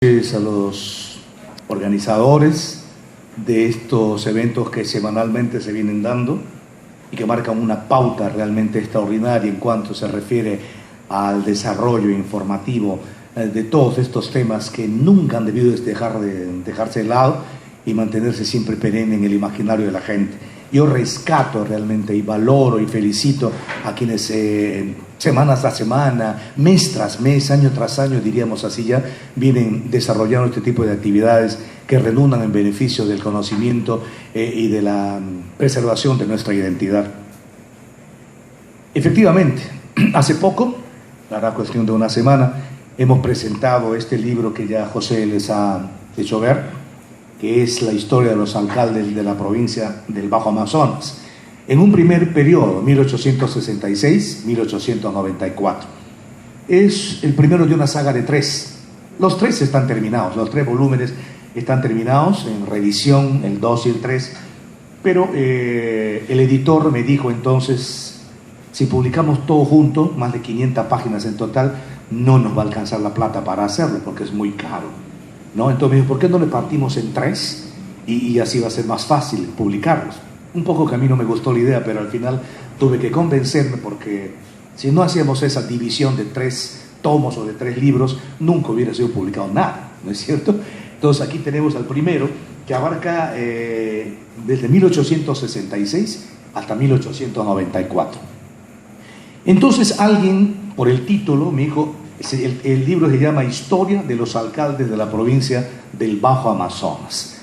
Gracias a los organizadores de estos eventos que semanalmente se vienen dando y que marcan una pauta realmente extraordinaria en cuanto se refiere al desarrollo informativo de todos estos temas que nunca han debido dejarse de lado y mantenerse siempre perenne en el imaginario de la gente. Yo rescato realmente y valoro y felicito a quienes semana tras semana, mes tras mes, año tras año, diríamos así ya, vienen desarrollando este tipo de actividades que redundan en beneficio del conocimiento y de la preservación de nuestra identidad. Efectivamente, hace poco, hará cuestión de una semana, hemos presentado este libro que ya José les ha hecho ver, que es la historia de los alcaldes de la provincia del Bajo Amazonas, en un primer periodo, 1866-1894. Es el primero de una saga de 3. Los 3 están terminados, los 3 volúmenes están terminados en revisión, el 2 y el 3, pero el editor me dijo entonces, si publicamos todo junto, más de 500 páginas en total, no nos va a alcanzar la plata para hacerlo, porque es muy caro, ¿no? Entonces me dijo, ¿por qué no le partimos en 3? Y así va a ser más fácil publicarlos. Un poco que a mí no me gustó la idea, pero al final tuve que convencerme, porque si no hacíamos esa división de 3 tomos o de 3 libros, nunca hubiera sido publicado nada, ¿no es cierto? Entonces aquí tenemos al primero, que abarca desde 1866 hasta 1894. Entonces alguien, por el título, me dijo, el libro se llama Historia de los alcaldes de la provincia del Bajo Amazonas.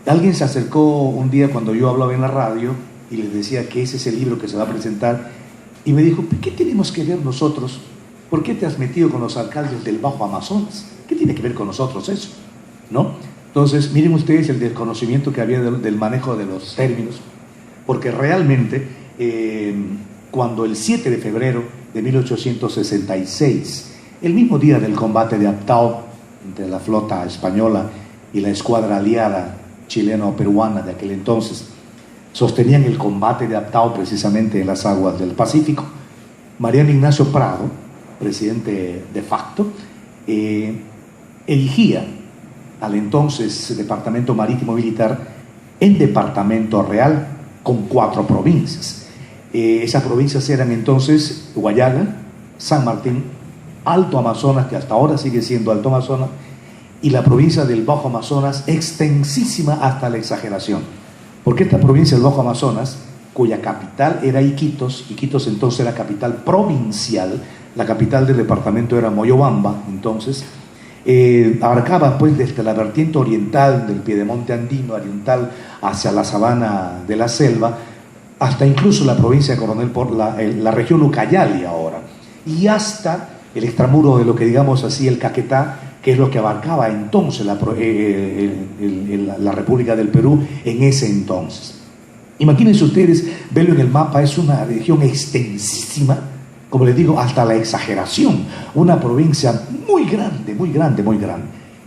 Alguien se acercó un día cuando yo hablaba en la radio y les decía que ese es el libro que se va a presentar, y me dijo, ¿qué tenemos que ver nosotros? ¿Por qué te has metido con los alcaldes del Bajo Amazonas? ¿Qué tiene que ver con nosotros eso? ¿No? Entonces, miren ustedes el desconocimiento que había del manejo de los términos, porque realmente cuando el 7 de febrero de 1866, el mismo día del combate de Aptao entre la flota española y la escuadra aliada chileno-peruana de aquel entonces, sostenían el combate de Aptao precisamente en las aguas del Pacífico, Mariano Ignacio Prado, presidente de facto, erigía al entonces Departamento Marítimo Militar en Departamento Real con 4 provincias. Esas provincias eran entonces Huallaga, San Martín, Alto Amazonas, que hasta ahora sigue siendo Alto Amazonas, y la provincia del Bajo Amazonas, extensísima hasta la exageración, porque esta provincia del Bajo Amazonas, cuya capital era Iquitos entonces era capital provincial, la capital del departamento era Moyobamba, entonces abarcaba pues desde la vertiente oriental del piedemonte andino oriental hacia la sabana de la selva, hasta incluso la provincia de Coronel, por la región Ucayali ahora, y hasta el extramuro de lo que digamos así el Caquetá, que es lo que abarcaba entonces la República del Perú en ese entonces. Imagínense ustedes, verlo en el mapa, es una región extensísima, como les digo, hasta la exageración, una provincia muy grande,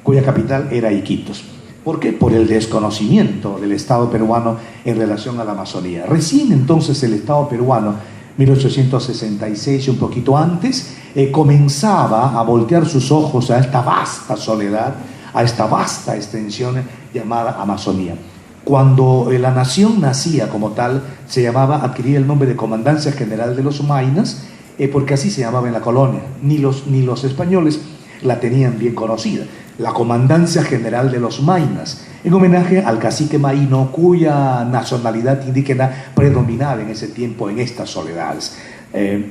cuya capital era Iquitos. ¿Por qué? Por el desconocimiento del Estado peruano en relación a la Amazonía. Recién entonces el Estado peruano, 1866 y un poquito antes, comenzaba a voltear sus ojos a esta vasta soledad, a esta vasta extensión llamada Amazonía. Cuando la nación nacía como tal, se llamaba, adquiría el nombre de Comandancia General de los Maynas, porque así se llamaba en la colonia. Ni los españoles la tenían bien conocida, la Comandancia General de los Maynas, en homenaje al cacique maíno cuya nacionalidad indígena predominaba en ese tiempo en estas soledades,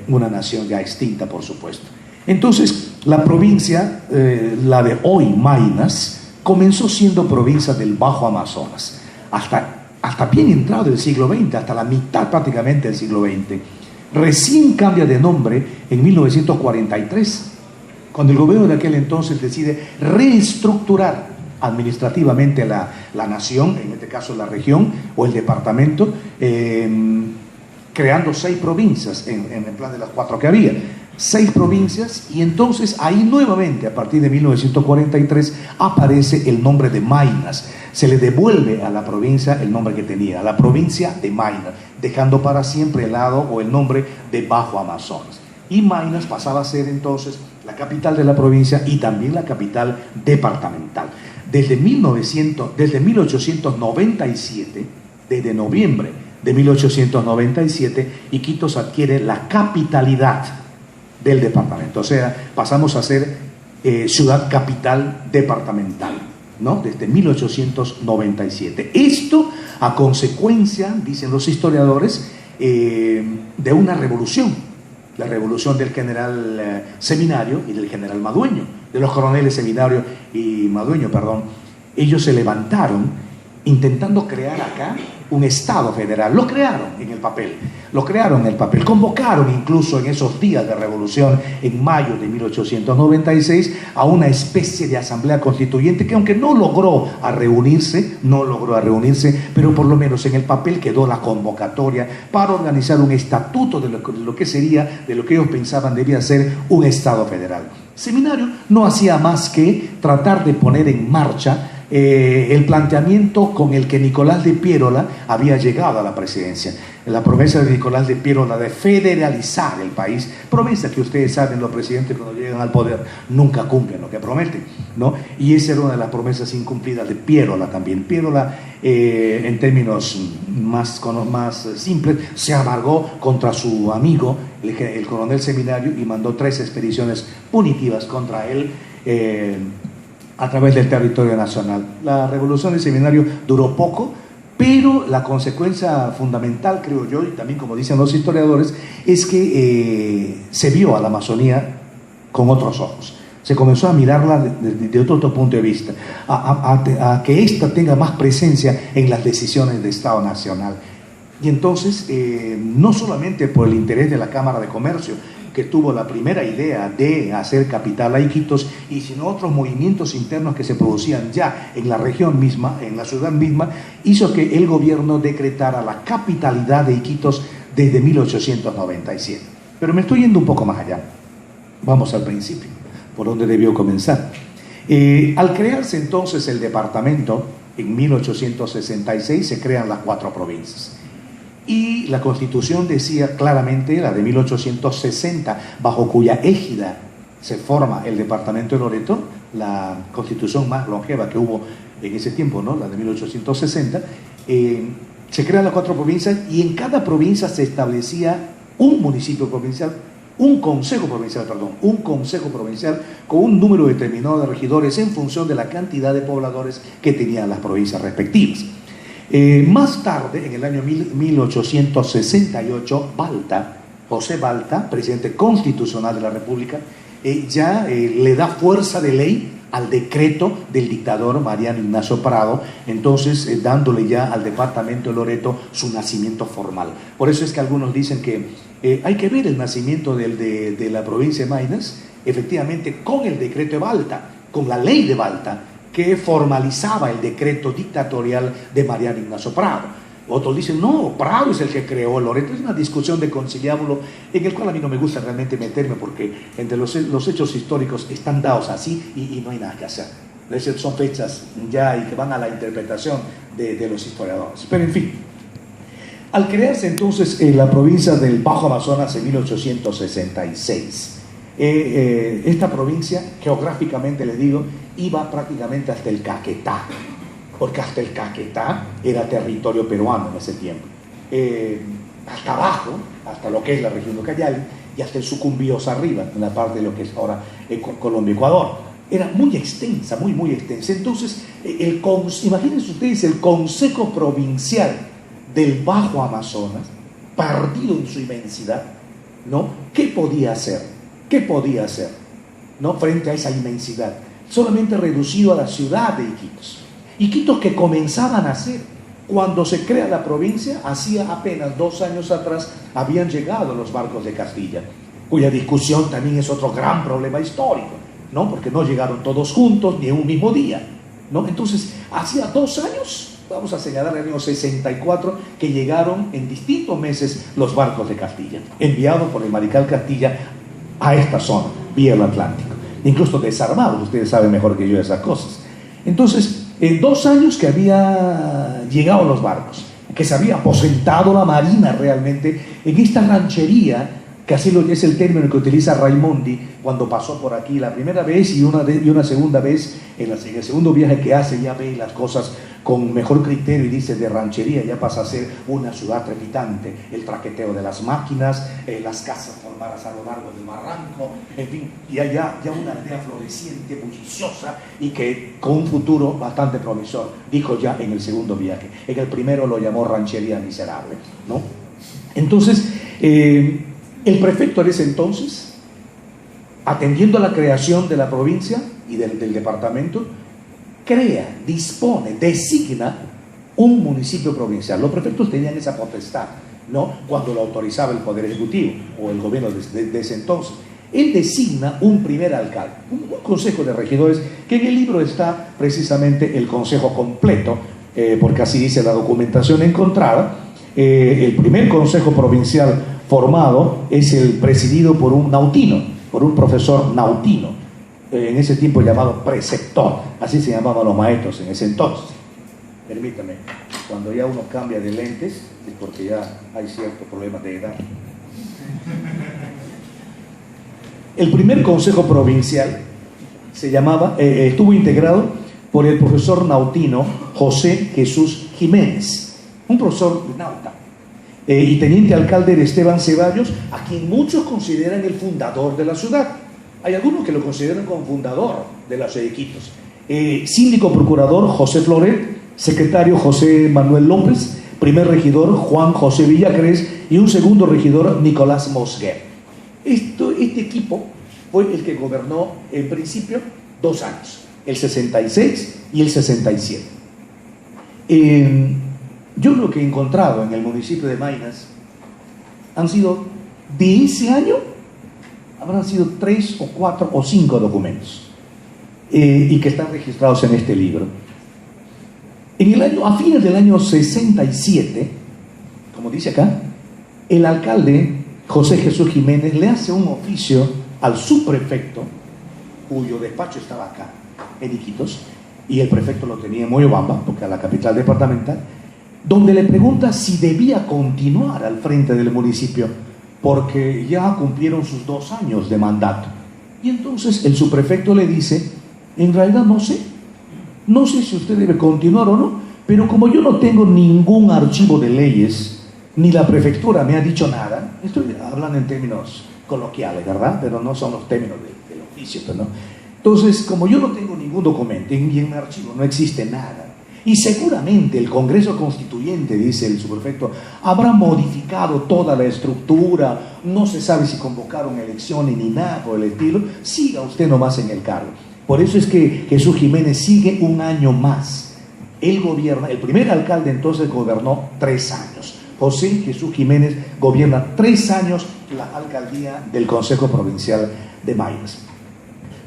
una nación ya extinta por supuesto. Entonces la provincia, la de hoy Maynas, comenzó siendo provincia del Bajo Amazonas hasta bien entrado el siglo XX, hasta la mitad prácticamente del siglo XX. Recién cambia de nombre en 1943, cuando el gobierno de aquel entonces decide reestructurar administrativamente la nación, en este caso la región o el departamento, creando 6 provincias en plan de las 4 que había. 6 provincias, y entonces ahí nuevamente a partir de 1943 aparece el nombre de Maynas. Se le devuelve a la provincia el nombre que tenía, la provincia de Maynas, dejando para siempre el lado o el nombre de Bajo Amazonas. Y Maynas pasaba a ser entonces la capital de la provincia y también la capital departamental. Desde 1897, desde noviembre de 1897, Iquitos adquiere la capitalidad del departamento. O sea, pasamos a ser ciudad capital departamental, ¿no? Desde 1897. Esto a consecuencia, dicen los historiadores, de una revolución, la revolución del general Seminario y del general Madueño, de los coroneles Seminario y Madueño, perdón. Ellos se levantaron intentando crear acá un Estado federal. Lo crearon en el papel, convocaron incluso en esos días de revolución, en mayo de 1896, a una especie de asamblea constituyente que, aunque no logró reunirse, pero por lo menos en el papel quedó la convocatoria para organizar un estatuto de lo que sería, de lo que ellos pensaban debía ser un Estado federal. Seminario no hacía más que tratar de poner en marcha el planteamiento con el que Nicolás de Piérola había llegado a la presidencia. La promesa de Nicolás de Piérola de federalizar el país, promesa que ustedes saben, los presidentes cuando llegan al poder nunca cumplen lo que prometen, ¿no? Y esa era una de las promesas incumplidas de Piérola también. Piérola, en términos más simples, se amargó contra su amigo, el coronel Seminario, y mandó 3 expediciones punitivas contra él, a través del territorio nacional. La revolución del Seminario duró poco, pero la consecuencia fundamental, creo yo, y también como dicen los historiadores, es que se vio a la Amazonía con otros ojos. Se comenzó a mirarla de otro punto de vista, a que ésta tenga más presencia en las decisiones de Estado nacional. Y entonces, no solamente por el interés de la Cámara de Comercio, que tuvo la primera idea de hacer capital a Iquitos, y sino otros movimientos internos que se producían ya en la región misma, en la ciudad misma, hizo que el gobierno decretara la capitalidad de Iquitos desde 1897. Pero me estoy yendo un poco más allá. Vamos al principio, por donde debió comenzar. Al crearse entonces el departamento, en 1866 se crean las 4 provincias. Y la Constitución decía claramente, la de 1860, bajo cuya égida se forma el departamento de Loreto, la Constitución más longeva que hubo en ese tiempo, ¿no? La de 1860, se crean las 4 provincias y en cada provincia se establecía un municipio provincial, un consejo provincial con un número determinado de regidores en función de la cantidad de pobladores que tenían las provincias respectivas. Más tarde, en el año 1868, José Balta, presidente constitucional de la República, ya le da fuerza de ley al decreto del dictador Mariano Ignacio Prado, entonces dándole ya al departamento de Loreto su nacimiento formal. Por eso es que algunos dicen que hay que ver el nacimiento de la provincia de Maynas, efectivamente, con el decreto de Balta, con la ley de Balta, que formalizaba el decreto dictatorial de Mariano Ignacio Prado. Otros dicen, no, Prado es el que creó Loreto. Es una discusión de conciliábulo en el cual a mí no me gusta realmente meterme, porque entre los hechos históricos están dados así y no hay nada que hacer. Son fechas ya y que van a la interpretación de los historiadores. Pero en fin, al crearse entonces la provincia del Bajo Amazonas en 1866, esta provincia, geográficamente les digo, iba prácticamente hasta el Caquetá, porque hasta el Caquetá era territorio peruano en ese tiempo. Hasta abajo, hasta lo que es la región de Ucayali, y hasta el Sucumbíos arriba, en la parte de lo que es ahora Colombia-Ecuador. Era muy extensa, muy extensa. Entonces, imagínense ustedes el Consejo Provincial del Bajo Amazonas, partido en su inmensidad, ¿no? ¿Qué podía hacer? ¿No? Frente a esa inmensidad, solamente reducido a la ciudad de Iquitos. Iquitos que comenzaba a nacer cuando se crea la provincia, hacía apenas 2 años atrás habían llegado los barcos de Castilla, cuya discusión también es otro gran problema histórico, ¿no? Porque no llegaron todos juntos ni en un mismo día, ¿no? Entonces, hacía 2 años, vamos a señalar el año 64, que llegaron en distintos meses los barcos de Castilla, enviados por el mariscal Castilla a esta zona, vía el Atlántico, incluso desarmados, ustedes saben mejor que yo esas cosas. Entonces, 2 años que había llegado los barcos, que se había aposentado la marina realmente en esta ranchería que así es el término que utiliza Raimondi cuando pasó por aquí la primera vez y una segunda vez, en el segundo viaje que hace, ya ve las cosas con mejor criterio y dice: de ranchería ya pasa a ser una ciudad trepidante, el traqueteo de las máquinas, las casas formadas a lo largo del barranco, en fin, y allá ya una aldea floreciente, bulliciosa y que con un futuro bastante promisor, dijo ya en el segundo viaje. En el primero lo llamó ranchería miserable, ¿no? Entonces, el prefecto de ese entonces, atendiendo a la creación de la provincia y del departamento, crea, dispone, designa un municipio provincial. Los prefectos tenían esa potestad, ¿no?, cuando lo autorizaba el Poder Ejecutivo o el gobierno de ese entonces. Él designa un primer alcalde, un consejo de regidores, que en el libro está precisamente el consejo completo, porque así dice la documentación encontrada. El primer consejo provincial formado es el presidido por un nautino, por un profesor nautino, en ese tiempo llamado preceptor, así se llamaban los maestros en ese entonces. Permítame, cuando ya uno cambia de lentes es porque ya hay ciertos problemas de edad. El primer consejo provincial se llamaba, estuvo integrado por el profesor nautino José Jesús Jiménez, un profesor nauta, y teniente alcalde de Esteban Ceballos, a quien muchos consideran el fundador de la ciudad. Hay algunos que lo consideran como fundador de la ciudad de Iquitos. Síndico procurador José Floret, secretario José Manuel López, primer regidor Juan José Villacrés y un segundo regidor Nicolás Mosguer. Este equipo fue el que gobernó en principio 2 años, el 66 y el 67. Yo lo que he encontrado en el municipio de Maynas han sido, de ese año, habrán sido 3 o 4 o 5 documentos y que están registrados en este libro. A fines del año 67, como dice acá, el alcalde José Jesús Jiménez le hace un oficio al subprefecto, cuyo despacho estaba acá, en Iquitos, y el prefecto lo tenía en Moyobamba, porque era la capital departamental, donde le pregunta si debía continuar al frente del municipio, porque ya cumplieron sus 2 años de mandato. Y entonces el subprefecto le dice: en realidad no sé si usted debe continuar o no, pero como yo no tengo ningún archivo de leyes, ni la prefectura me ha dicho nada, estoy hablando en términos coloquiales, ¿verdad?, pero no son los términos del oficio, ¿no? Entonces, como yo no tengo ningún documento y en mi archivo no existe nada, y seguramente el Congreso Constituyente, dice el subprefecto, habrá modificado toda la estructura, no se sabe si convocaron elecciones ni nada por el estilo, siga usted nomás en el cargo. Por eso es que Jesús Jiménez sigue 1 año más. Él gobierna, el primer alcalde entonces gobernó 3 años. José Jesús Jiménez gobierna 3 años la alcaldía del Consejo Provincial de Maynas.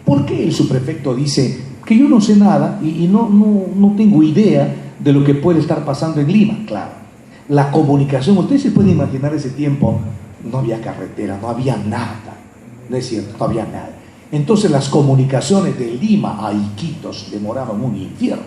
¿Por qué el subprefecto dice que yo no sé nada y no tengo idea de lo que puede estar pasando en Lima? Claro, la comunicación, ustedes se pueden imaginar ese tiempo, no había carretera, no había nada, no es cierto, no había nada. Entonces las comunicaciones de Lima a Iquitos demoraban un infierno,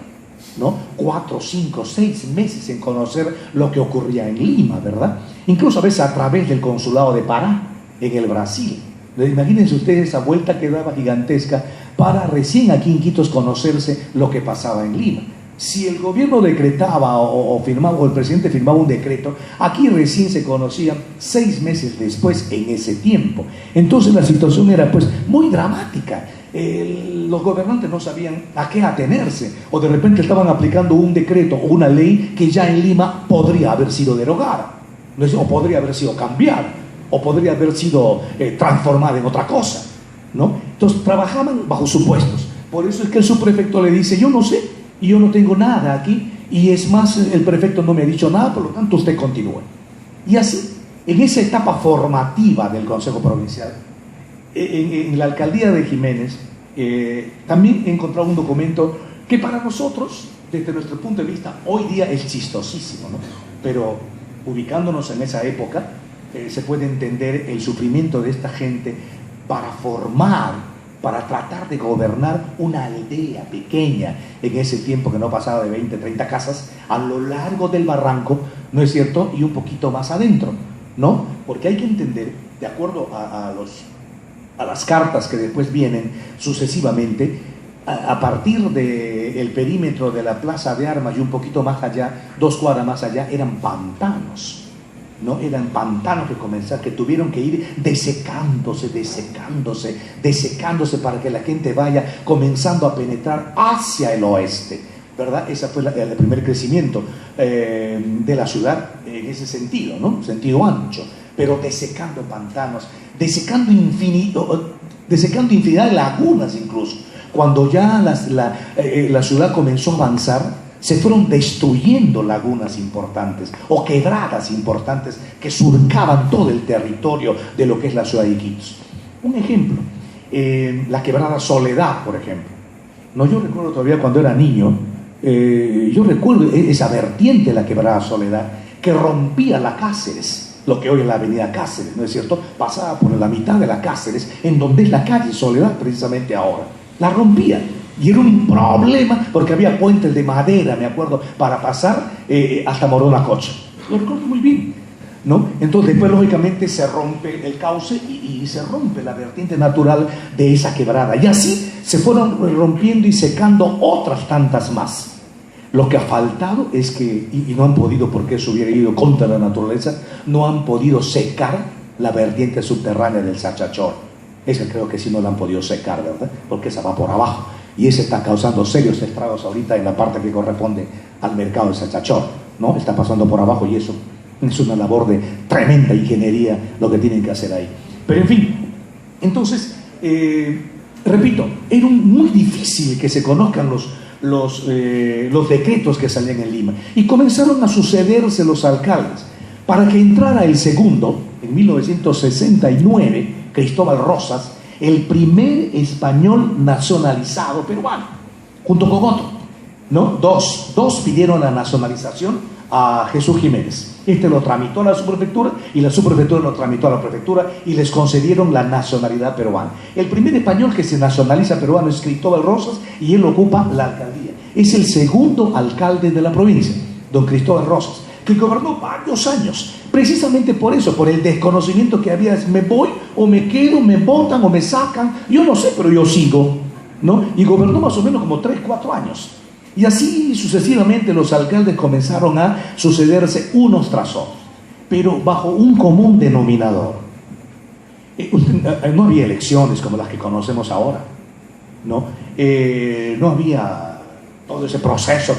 ¿no? 4, 5, 6 meses en conocer lo que ocurría en Lima, ¿verdad? Incluso a veces a través del consulado de Pará, en el Brasil. Imagínense ustedes esa vuelta que daba gigantesca para recién aquí en Iquitos conocerse lo que pasaba en Lima. Si el gobierno decretaba o el presidente firmaba un decreto, aquí recién se conocían 6 meses después en ese tiempo. Entonces la situación era pues muy dramática. Los gobernantes no sabían a qué atenerse, o de repente estaban aplicando un decreto o una ley que ya en Lima podría haber sido derogada, o podría haber sido cambiada, o podría haber sido transformada en otra cosa, ¿no? Entonces trabajaban bajo supuestos. Por eso es que el subprefecto le dice: yo no sé, y yo no tengo nada aquí, y es más, el prefecto no me ha dicho nada, por lo tanto usted continúe. Y así, en esa etapa formativa del Consejo Provincial, en la alcaldía de Jiménez, también he encontrado un documento que para nosotros, desde nuestro punto de vista, hoy día es chistosísimo, ¿no? Pero ubicándonos en esa época, se puede entender el sufrimiento de esta gente para tratar de gobernar una aldea pequeña, en ese tiempo que no pasaba de 20, 30 casas, a lo largo del barranco, ¿no es cierto?, y un poquito más adentro. ¿no? Porque hay que entender, de acuerdo a las cartas que después vienen sucesivamente, a partir del perímetro de la Plaza de Armas y un poquito más allá, 2 cuadras más allá, eran pantanos, ¿no? Eran pantanos que tuvieron que ir desecándose para que la gente vaya comenzando a penetrar hacia el oeste, ¿verdad? Ese fue el primer crecimiento de la ciudad en ese sentido, ¿no? Sentido ancho, pero desecando pantanos, desecando infinidad de lagunas incluso. Cuando ya la ciudad comenzó a avanzar, se fueron destruyendo lagunas importantes o quebradas importantes que surcaban todo el territorio de lo que es la ciudad de Iquitos. Un ejemplo, la quebrada Soledad, por ejemplo. No, yo recuerdo todavía cuando era niño, yo recuerdo esa vertiente de la quebrada Soledad que rompía la Cáceres, lo que hoy es la avenida Cáceres, ¿no es cierto? Pasaba por la mitad de la Cáceres, en donde es la calle Soledad precisamente ahora. La rompía. Y era un problema porque había puentes de madera, me acuerdo, para pasar hasta Moronacocha. Lo recuerdo muy bien, ¿no? Entonces después lógicamente se rompe el cauce y se rompe la vertiente natural de esa quebrada. Y así se fueron rompiendo y secando otras tantas más. Lo que ha faltado es que, y no han podido, porque eso hubiera ido contra la naturaleza, no han podido secar la vertiente subterránea del Sachachor. Esa creo que sí no la han podido secar, ¿verdad? Porque esa va por abajo. Y ese está causando serios estragos ahorita en la parte que corresponde al mercado de Sachachor, ¿no? Está pasando por abajo y eso es una labor de tremenda ingeniería lo que tienen que hacer ahí. Pero en fin, entonces, repito, era muy difícil que se conozcan los decretos que salían en Lima. Y comenzaron a sucederse los alcaldes. Para que entrara el segundo, en 1969, Cristóbal Rosas, el primer español nacionalizado peruano, junto con otro, ¿no? Dos pidieron la nacionalización a Jesús Jiménez. Este lo tramitó a la subprefectura y la subprefectura lo tramitó a la prefectura y les concedieron la nacionalidad peruana. El primer español que se nacionaliza peruano es Cristóbal Rosas y él ocupa la alcaldía. Es el segundo alcalde de la provincia, don Cristóbal Rosas, que gobernó varios años, precisamente por eso, por el desconocimiento que había. Me voy o me quedo, me votan o me sacan, yo no sé, pero yo sigo, ¿no? Y gobernó más o menos como 3, 4 años. Y así sucesivamente los alcaldes comenzaron a sucederse unos tras otros, pero bajo un común denominador. No había elecciones como las que conocemos ahora, ¿no? No había todo ese proceso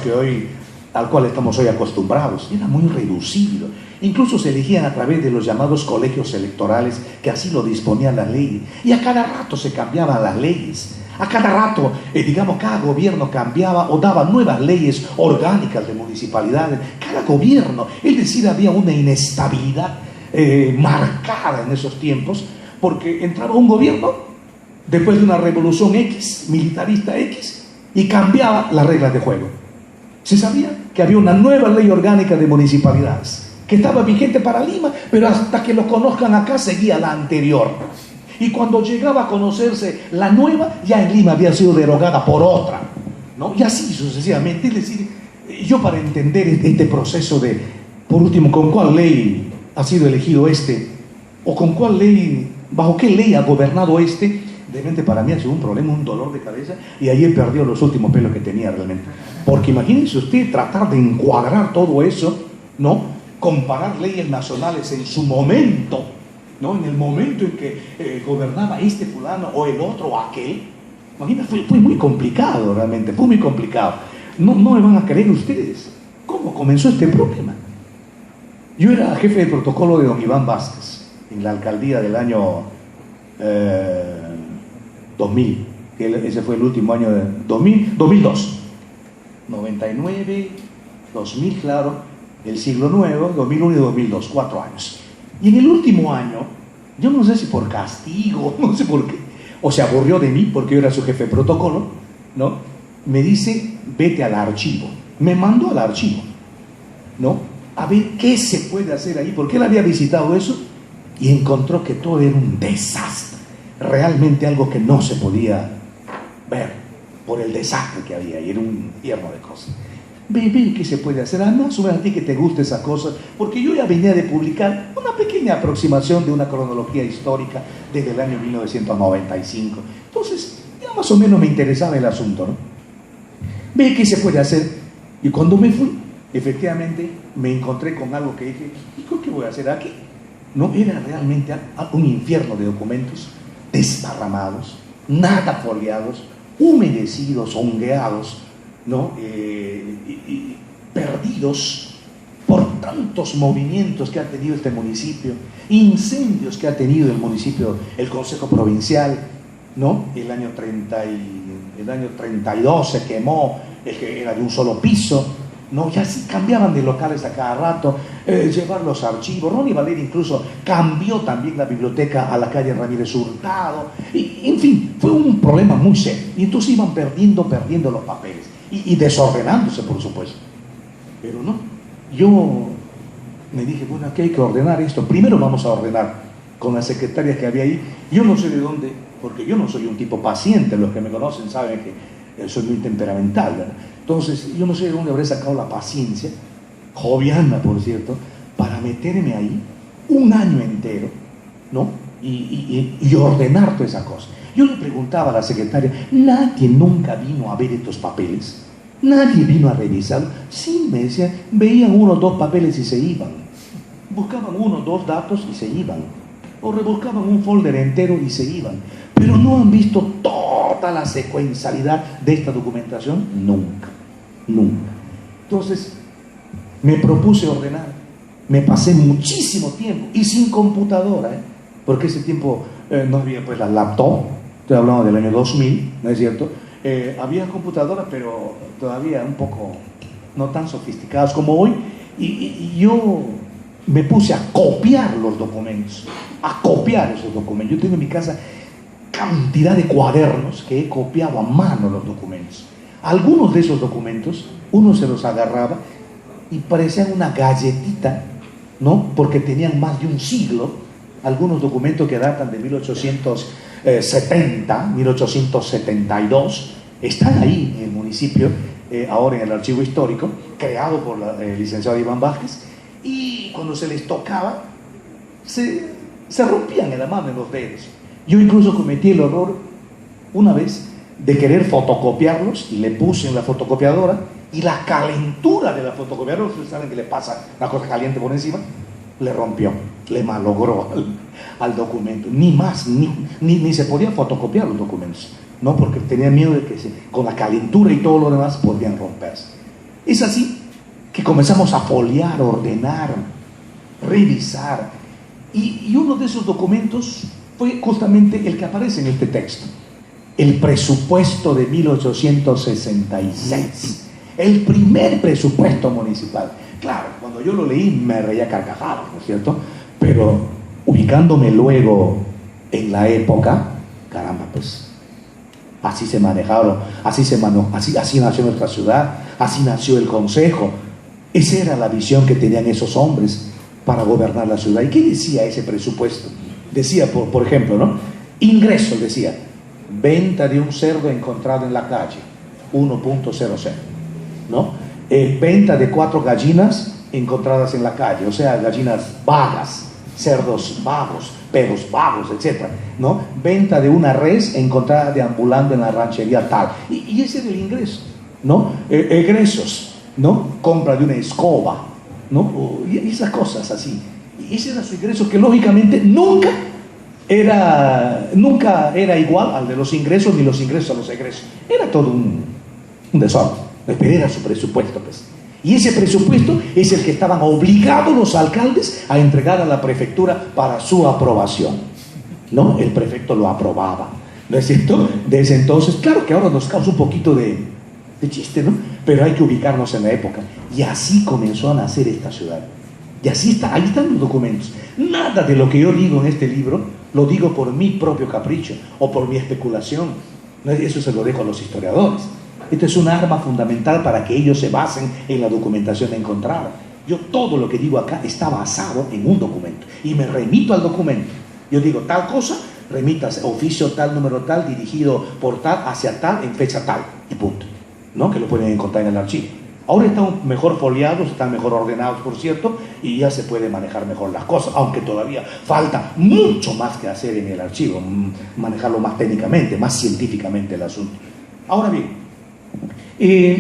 al cual estamos hoy acostumbrados. Era muy reducido. Incluso se elegían a través de los llamados colegios electorales, que así lo disponían las leyes. Y a cada rato se cambiaban las leyes. A cada rato, cada gobierno cambiaba o daba nuevas leyes orgánicas de municipalidades. Cada gobierno, es decir, había una inestabilidad marcada en esos tiempos, porque entraba un gobierno después de una revolución X, militarista X, y cambiaba las reglas de juego. Se sabía que había una nueva ley orgánica de municipalidades que estaba vigente para Lima, pero hasta que lo conozcan acá seguía la anterior. Y cuando llegaba a conocerse la nueva, ya en Lima había sido derogada por otra, ¿no? Y así sucesivamente. Es decir, yo para entender este proceso de, por último, con cuál ley ha sido elegido o con cuál ley, bajo qué ley ha gobernado de repente para mí ha sido un problema, un dolor de cabeza, y ahí he perdido los últimos pelos que tenía realmente. Porque imagínense usted tratar de encuadrar todo eso, ¿no? Comparar leyes nacionales en su momento, ¿no? En el momento en que gobernaba fulano o el otro o aquel. Imagínense, fue muy complicado realmente, fue muy complicado. No me van a creer ustedes cómo comenzó este problema. Yo era jefe de protocolo de don Iván Vázquez en la alcaldía del año 2000, que ese fue el último año de 2002, 99, 2000, claro, el siglo nuevo, 2001 y 2002, 4 años. Y en el último año, yo no sé si por castigo, no sé por qué, o se aburrió de mí porque yo era su jefe de protocolo, ¿no? Me dice, vete al archivo. Me mandó al archivo, ¿no? A ver qué se puede hacer ahí, porque él había visitado eso y encontró que todo era un desastre. Realmente algo que no se podía ver por el desastre que había, y era un infierno de cosas. Ve qué se puede hacer. Además, a ti que te gusta esa cosa, porque yo ya venía de publicar una pequeña pequeña aproximación de una cronología histórica desde el año 1995. Entonces, ya más o menos me interesaba el asunto, ¿no? Ve qué se puede hacer. Y cuando me fui, efectivamente, me encontré con algo que dije, ¿y qué voy a hacer aquí? No, era realmente un infierno de documentos desparramados, nada foliados, humedecidos, hongueados, ¿no? Y perdidos por tantos movimientos que ha tenido este municipio, incendios que ha tenido el municipio, el Consejo Provincial, ¿no? El año 32 se quemó, que era de un solo piso, ¿no? Ya sí cambiaban de locales a cada rato, llevar los archivos. Ronnie Valer incluso cambió también la biblioteca a la calle Ramírez Hurtado, y, en fin, fue un problema muy serio. Y entonces iban perdiendo los papeles y desordenándose, por supuesto. Pero no, yo me dije, bueno, aquí hay que ordenar esto. Primero vamos a ordenar con la secretaria que había ahí. Yo no sé de dónde, porque yo no soy un tipo paciente, los que me conocen saben que soy muy temperamental, ¿verdad? Entonces, yo no sé de dónde habré sacado la paciencia, joviana, por cierto, para meterme ahí un año entero, ¿no? Y ordenar toda esa cosa. Yo le preguntaba a la secretaria, ¿nadie nunca vino a ver estos papeles? ¿Nadie vino a revisarlo? Sí, me decían, veían 1 o 2 papeles y se iban. Buscaban 1 o 2 datos y se iban. O rebuscaban un folder entero y se iban. Pero no han visto toda la secuencialidad de esta documentación, nunca. Entonces, me propuse ordenar. Me pasé muchísimo tiempo y sin computadora, porque ese tiempo no había pues la laptop. Estoy hablando del año 2000, ¿no es cierto? Había computadoras, pero todavía un poco no tan sofisticadas como hoy. Y yo me puse a copiar los documentos, a copiar esos documentos. Yo tengo en mi casa cantidad de cuadernos que he copiado a mano los documentos. Algunos de esos documentos, uno se los agarraba y parecían una galletita, ¿no? Porque tenían más de un siglo. Algunos documentos que datan de 1870, 1872, están ahí en el municipio, ahora en el archivo histórico, creado por el licenciado Iván Vázquez, y cuando se les tocaba, se rompían en la mano, en los dedos. Yo incluso cometí el error una vez de querer fotocopiarlos y le puse en la fotocopiadora, y la calentura de la fotocopiadora, ustedes saben que le pasa una cosa caliente por encima, le rompió, le malogró al documento. Ni se podía fotocopiar los documentos, ¿no? Porque tenía miedo de que con la calentura y todo lo demás podían romperse. Es así que comenzamos a foliar, ordenar, revisar, y uno de esos documentos fue justamente el que aparece en este texto, el presupuesto de 1866, el primer presupuesto municipal. Claro, cuando yo lo leí me reía carcajadas, ¿no es cierto? Pero ubicándome luego en la época, caramba, pues así se manejaron, así nació nuestra ciudad, así nació el consejo. Esa era la visión que tenían esos hombres para gobernar la ciudad. ¿Y qué decía ese presupuesto? Decía, por ejemplo, ¿no? Ingresos, decía, venta de un cerdo encontrado en la calle, 1.00, ¿no? Venta de 4 gallinas encontradas en la calle, o sea, gallinas vagas, cerdos vagos, perros vagos, etc., ¿no? Venta de una res encontrada deambulando en la ranchería tal. Y ese era el ingreso, ¿no? Egresos, ¿no? Compra de una escoba, ¿no? Y esas cosas así. Y ese era su ingreso, que lógicamente nunca era igual al de los ingresos, ni los ingresos a los egresos. Era todo un desorden. Pero era su presupuesto, pues. Y ese presupuesto es el que estaban obligados los alcaldes a entregar a la prefectura para su aprobación, ¿no? El prefecto lo aprobaba, ¿no es cierto? Desde entonces, claro que ahora nos causa un poquito de chiste, ¿no? Pero hay que ubicarnos en la época. Y así comenzó a nacer esta ciudad. Y así está, ahí están los documentos. Nada de lo que yo digo en este libro lo digo por mi propio capricho o por mi especulación. Eso se lo dejo a los historiadores. Esto es una arma fundamental para que ellos se basen en la documentación encontrada. Yo todo lo que digo acá está basado en un documento y me remito al documento. Yo digo tal cosa, remítase, oficio tal, número tal, dirigido por tal, hacia tal, en fecha tal, y punto, ¿no? Que lo pueden encontrar en el archivo. Ahora están mejor foliados, están mejor ordenados, por cierto, y ya se puede manejar mejor las cosas, aunque todavía falta mucho más que hacer en el archivo, manejarlo más técnicamente, más científicamente el asunto. Ahora bien,